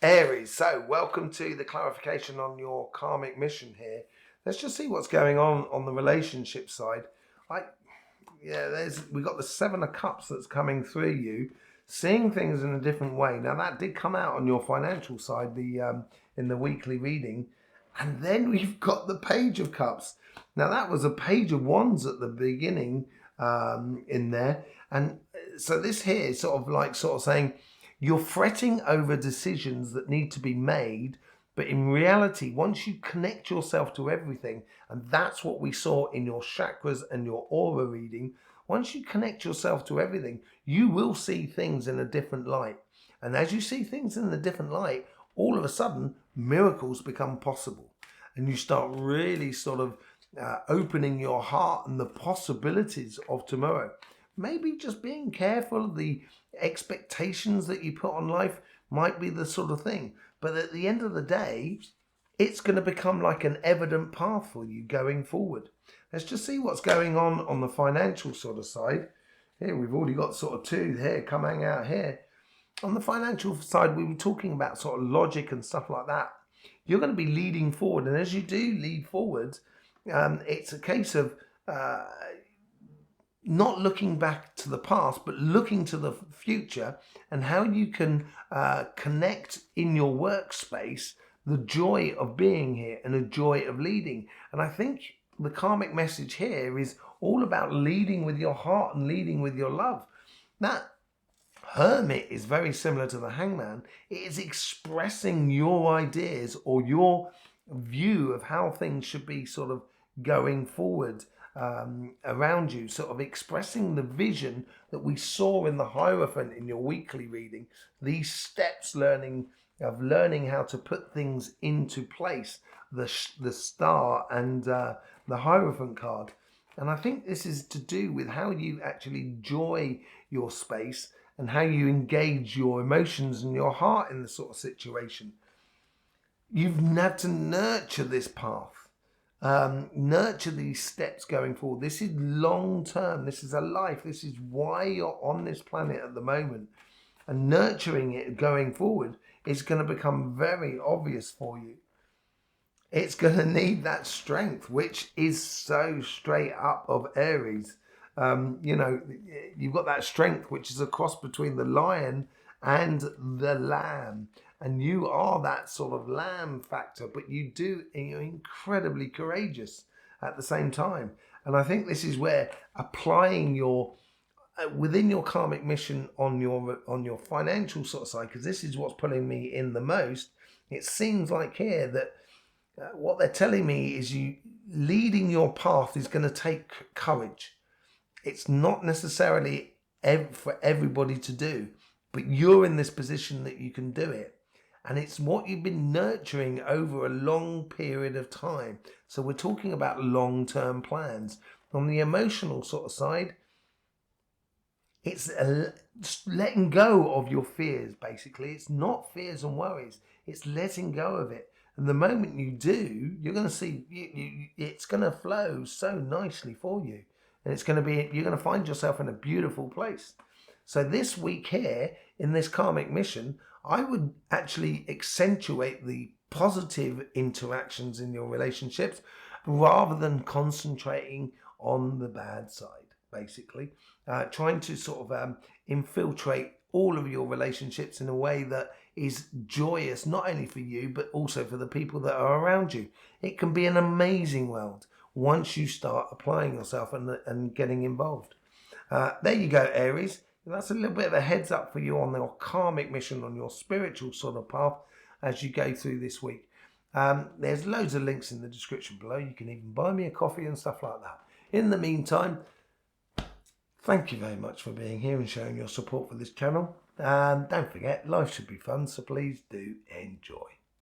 Aries, so welcome to the clarification on your karmic mission here. Let's just see what's going on the relationship side. We got the Seven of Cups that's coming through you, seeing things in a different way. Now that did come out on your financial side, in the weekly reading, and then we've got the Page of Cups. Now that was a Page of Wands at the beginning in there, and so this here is sort of saying you're fretting over decisions that need to be made. But in reality, once you connect yourself to everything, and that's what we saw in your chakras and your aura reading, once you connect yourself to everything, you will see things in a different light. And as you see things in a different light, all of a sudden, miracles become possible. And you start really opening your heart and the possibilities of tomorrow. Maybe just being careful of the expectations that you put on life might be the sort of thing. But at the end of the day, it's going to become like an evident path for you going forward. Let's just see what's going on the financial sort of side. Here, we've already got sort of two here coming out here. On the financial side, we were talking about sort of logic and stuff like that. You're going to be leading forward. And as you do lead forward, it's a case of not looking back to the past, but looking to the future and how you can connect in your workspace the joy of being here and the joy of leading. And I think the karmic message here is all about leading with your heart and leading with your love. That Hermit is very similar to the Hangman. It is expressing your ideas or your view of how things should be sort of going forward around you, sort of expressing the vision that we saw in the Hierophant in your weekly reading, these steps learning how to put things into place, the star and the Hierophant card. And I think this is to do with how you actually enjoy your space and how you engage your emotions and your heart in the sort of situation. You've had to nurture this path. Nurture these steps going forward. This is long term. This is a life. This is why you're on this planet at the moment. And nurturing it going forward is going to become very obvious for you. It's going to need that strength, which is so straight up of Aries. You've got that strength, which is a cross between the lion and the lamb. And you are that sort of lamb factor, but you're incredibly courageous at the same time. And I think this is where applying your within your karmic mission on your financial sort of side, because this is what's pulling me in the most. It seems like here that what they're telling me is you leading your path is going to take courage. It's not necessarily for everybody to do, but you're in this position that you can do it. And it's what you've been nurturing over a long period of time. So we're talking about long-term plans. On the emotional sort of side, it's letting go of your fears, basically. It's not fears and worries. It's letting go of it. And the moment you do, you're going to see it's going to flow so nicely for you. And you're going to find yourself in a beautiful place. So this week here, in this karmic mission, I would actually accentuate the positive interactions in your relationships rather than concentrating on the bad side, basically. Trying to sort of infiltrate all of your relationships in a way that is joyous, not only for you, but also for the people that are around you. It can be an amazing world once you start applying yourself and getting involved. There you go, Aries. That's a little bit of a heads up for you on your karmic mission, on your spiritual sort of path as you go through this week. There's loads of links in the description below. You can even buy me a coffee and stuff like that. In the meantime, thank you very much for being here and showing your support for this channel. And don't forget, life should be fun, so please do enjoy.